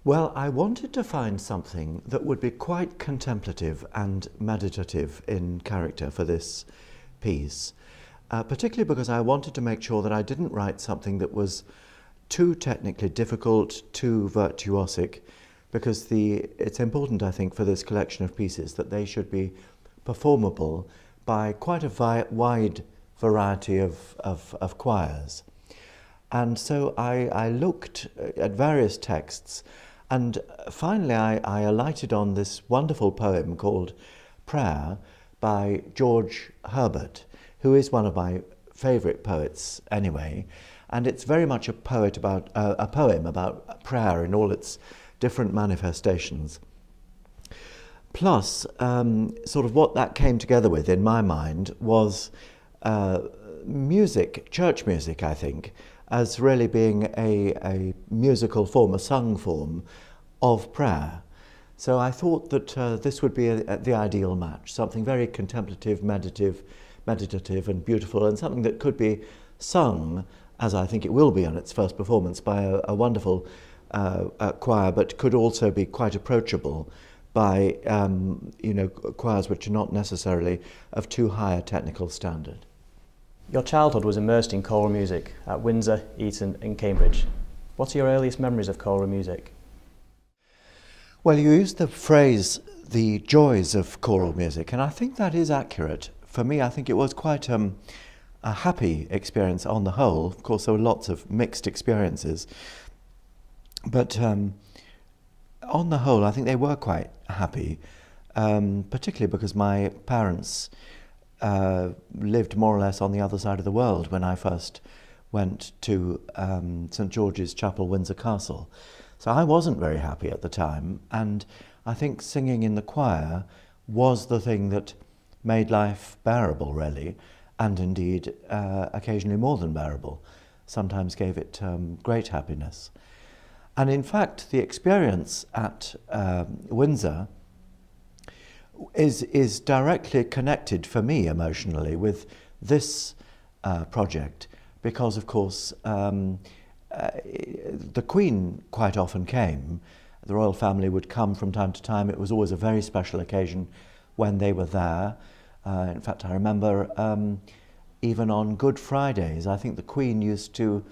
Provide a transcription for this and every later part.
Well, I wanted to find something that would be quite contemplative and meditative in character for this piece, particularly because I wanted to make sure that I didn't write something that was too technically difficult, too virtuosic, because it's important, I think, for this collection of pieces that they should be performable by quite a wide variety of choirs. And so I looked at various texts, and finally I alighted on this wonderful poem called Prayer by George Herbert, who is one of my favourite poets anyway, and it's very much a poem about prayer in all its different manifestations. Plus, sort of what that came together with in my mind was music, church music, I think, as really being a musical form, a sung form of prayer. So I thought that this would be the ideal match, something very contemplative, meditative and beautiful, and something that could be sung, as I think it will be on its first performance, by a wonderful choir, but could also be quite approachable by choirs which are not necessarily of too high a technical standard. Your childhood was immersed in choral music at Windsor, Eton and Cambridge. What are your earliest memories of choral music? Well, you used the phrase, the joys of choral music, and I think that is accurate. For me, I think it was quite a happy experience on the whole. Of course, there were lots of mixed experiences, but on the whole, I think they were quite happy, particularly because my parents lived more or less on the other side of the world when I first went to St George's Chapel, Windsor Castle. So I wasn't very happy at the time, and I think singing in the choir was the thing that made life bearable, really, and indeed occasionally more than bearable. Sometimes gave it great happiness. And in fact, the experience at Windsor is directly connected for me emotionally with this project, because of course the Queen quite often came. The royal family would come from time to time. It was always a very special occasion when they were there. In fact, I remember even on Good Fridays, I think the Queen used to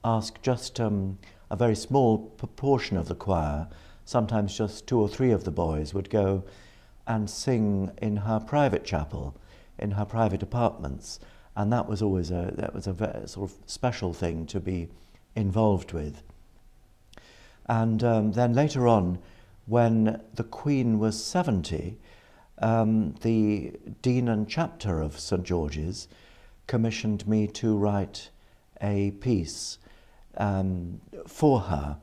ask just a very small proportion of the choir, sometimes just 2 or 3 of the boys, would go and sing in her private chapel, in her private apartments, and that was always a very sort of special thing to be involved with. And then later on, when the Queen was 70, the Dean and Chapter of St George's commissioned me to write a piece for her,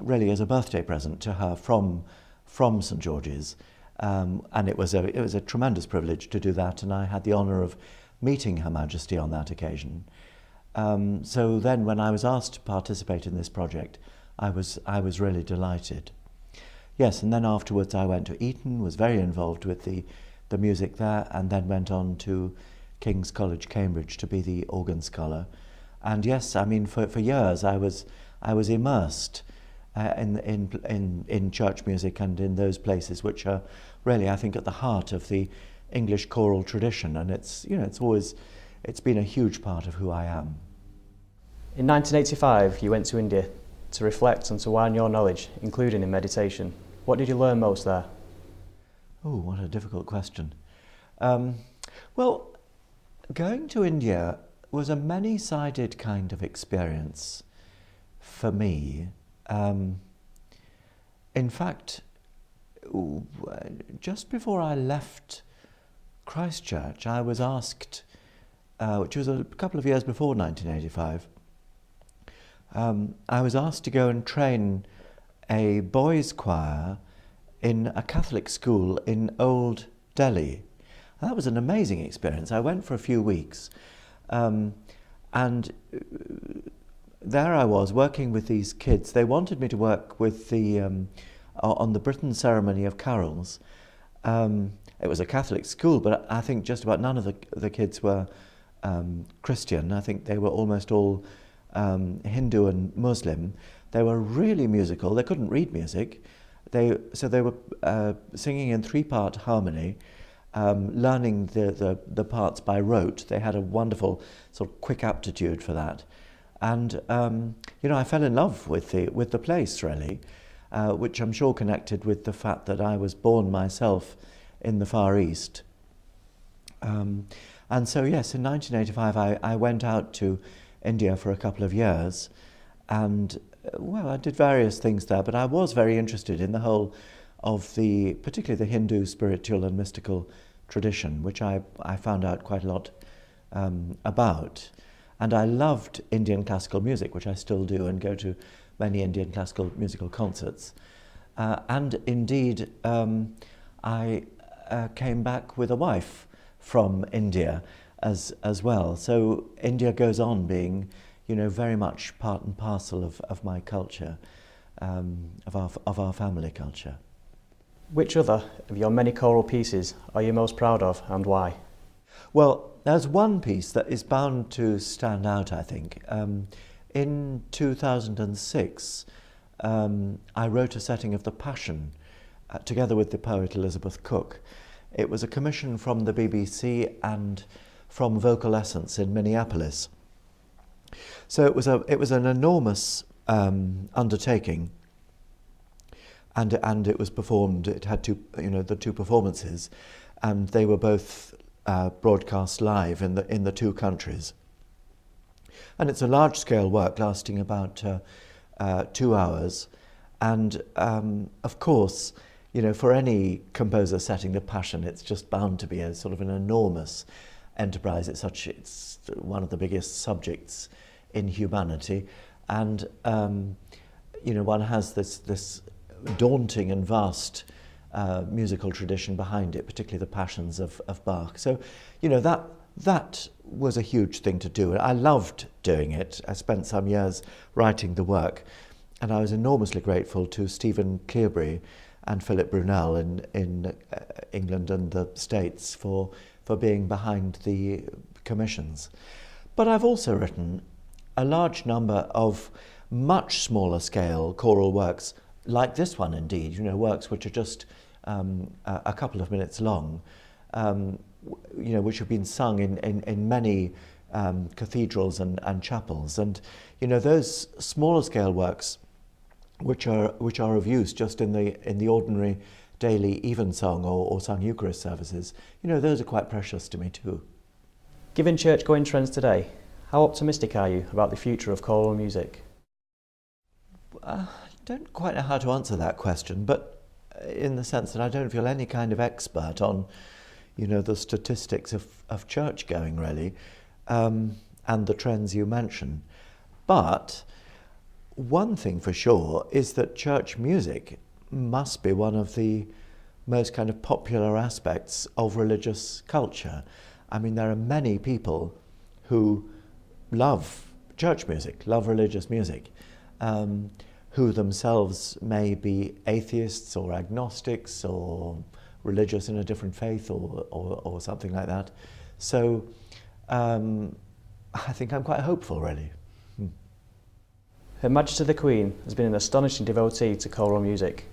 really as a birthday present to her from St George's. And it was a tremendous privilege to do that, and I had the honour of meeting Her Majesty on that occasion. So then, when I was asked to participate in this project, I was really delighted. Yes, and then afterwards I went to Eton, was very involved with the music there, and then went on to King's College, Cambridge, to be the organ scholar. And yes, I mean, for years I was immersed in church music and in those places which are really, I think, at the heart of the English choral tradition, and it's been a huge part of who I am. In 1985, you went to India to reflect and to widen your knowledge, including in meditation. What did you learn most there? Oh, what a difficult question. Well, going to India was a many-sided kind of experience for me. In fact, just before I left Christchurch, I was asked, which was a couple of years before 1985, I was asked to go and train a boys' choir in a Catholic school in Old Delhi. And that was an amazing experience. I went for a few weeks, and there I was working with these kids. They wanted me to work with on the Britain ceremony of carols. It was a Catholic school, but I think just about none of the kids were Christian. I think they were almost all Hindu and Muslim. They were really musical. They couldn't read music. So they were singing in three-part harmony, learning the parts by rote. They had a wonderful sort of quick aptitude for that. And, I fell in love with the place, really, which I'm sure connected with the fact that I was born myself in the Far East. And so, yes, in 1985, I went out to India for a couple of years, and, I did various things there, but I was very interested in the whole of particularly the Hindu spiritual and mystical tradition, which I found out quite a lot about. And I loved Indian classical music, which I still do, and go to many Indian classical musical concerts. And indeed, I came back with a wife from India as well. So India goes on being, very much part and parcel of my culture, of our family culture. Which other of your many choral pieces are you most proud of, and why? Well, there's one piece that is bound to stand out, I think. In 2006, I wrote a setting of The Passion together with the poet Elizabeth Cook. It was a commission from the BBC and from Vocal Essence in Minneapolis. So it was an enormous undertaking, and it was performed. It had the two performances, and they were both broadcast live in the two countries. And it's a large-scale work lasting about 2 hours, and of course, for any composer setting The Passion, it's just bound to be a sort of an enormous enterprise. It's one of the biggest subjects in humanity, and one has this daunting and vast musical tradition behind it, particularly the Passions of Bach. So, that was a huge thing to do. I loved doing it. I spent some years writing the work, and I was enormously grateful to Stephen Clearbury and Philip Brunel in England and the States for being behind the commissions. But I've also written a large number of much smaller scale choral works, like this one indeed, works which are just a couple of minutes long, which have been sung in many cathedrals and chapels. And, those smaller scale works which are of use just in the ordinary daily evensong or sung Eucharist services, those are quite precious to me too. Given church-going trends today, how optimistic are you about the future of choral music? I don't quite know how to answer that question, but in the sense that I don't feel any kind of expert on, the statistics of church-going, really, and the trends you mention. But one thing for sure is that church music must be one of the most kind of popular aspects of religious culture. I mean, there are many people who love church music, love religious music, who themselves may be atheists or agnostics or religious in a different faith or something like that. So I think I'm quite hopeful, really. Her Majesty the Queen has been an astonishing devotee to choral music.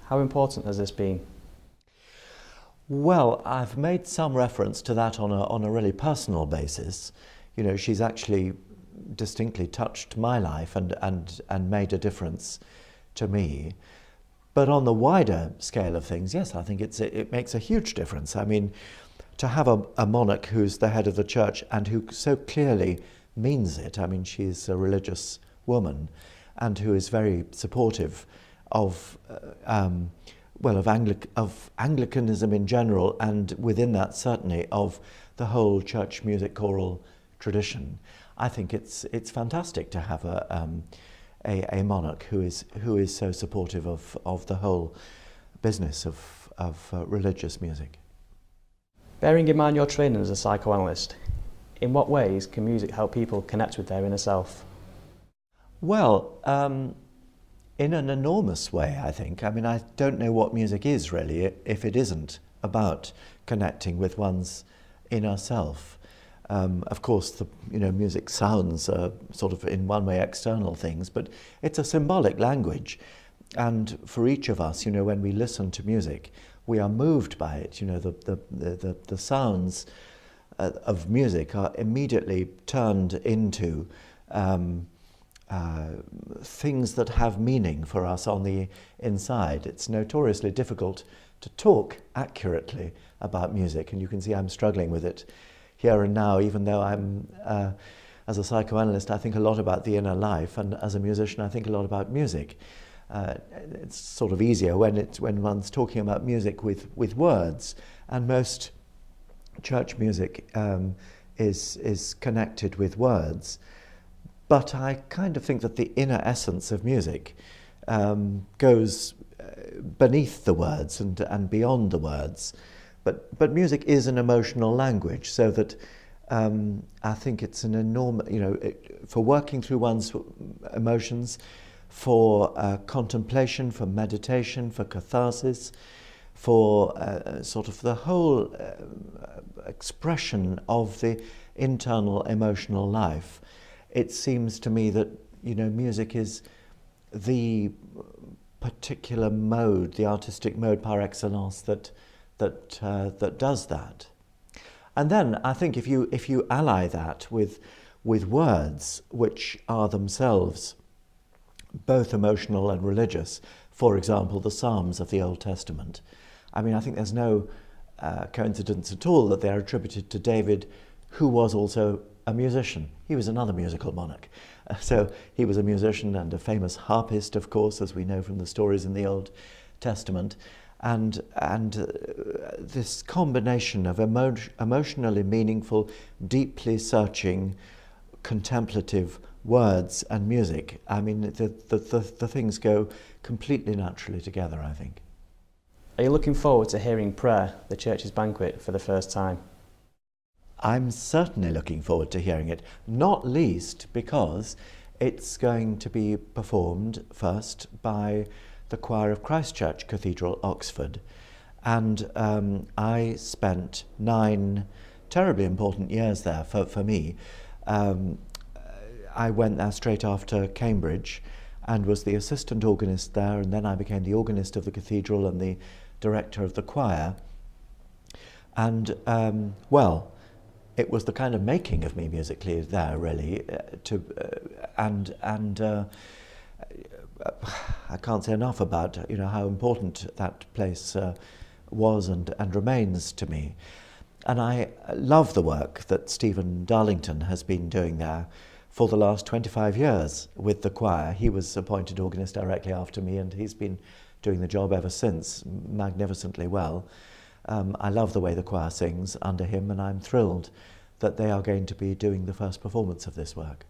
How important has this been? Well, I've made some reference to that on a really personal basis. She's actually distinctly touched my life and made a difference to me. But on the wider scale of things, yes, I think it makes a huge difference. I mean, to have a monarch who's the head of the church and who so clearly means it. I mean, she's a religious woman and who is very supportive of Anglicanism in general, and within that certainly of the whole church music choral tradition. I think it's fantastic to have a monarch who is so supportive of the whole business of religious music. Bearing in mind your training as a psychoanalyst, in what ways can music help people connect with their inner self? Well, in an enormous way, I think. I mean, I don't know what music is really if it isn't about connecting with one's inner self. Of course, music sounds are sort of in one way external things, but it's a symbolic language. And for each of us, when we listen to music, we are moved by it. The sounds of music are immediately turned into things that have meaning for us on the inside. It's notoriously difficult to talk accurately about music, and you can see I'm struggling with it here and now, even though I'm, as a psychoanalyst, I think a lot about the inner life, and as a musician, I think a lot about music. It's sort of easier when one's talking about music with words, and most church music is connected with words. But I kind of think that the inner essence of music goes beneath the words and beyond the words. But music is an emotional language, so that I think it's an enormous, for working through one's emotions, for contemplation, for meditation, for catharsis, for sort of the whole expression of the internal emotional life. It seems to me that, music is the particular mode, the artistic mode par excellence that does that. And then I think if you ally that with words which are themselves both emotional and religious, for example, the Psalms of the Old Testament, I think there's no coincidence at all that they're attributed to David, who was also a musician. He was another musical monarch. So he was a musician and a famous harpist, of course, as we know from the stories in the Old Testament. And this combination of emotionally meaningful, deeply searching, contemplative words and music, the things go completely naturally together, I think. Are you looking forward to hearing Prayer, the Church's Banquet, for the first time? I'm certainly looking forward to hearing it, not least because it's going to be performed first by the choir of Christ Church Cathedral, Oxford. And I spent 9 terribly important years there for me. I went there straight after Cambridge and was the assistant organist there, and then I became the organist of the cathedral and the director of the choir. And, it was the kind of making of me musically there, really, I can't say enough about how important that place was and remains to me. And I love the work that Stephen Darlington has been doing there for the last 25 years with the choir. He was appointed organist directly after me, and he's been doing the job ever since magnificently well. I love the way the choir sings under him, and I'm thrilled that they are going to be doing the first performance of this work.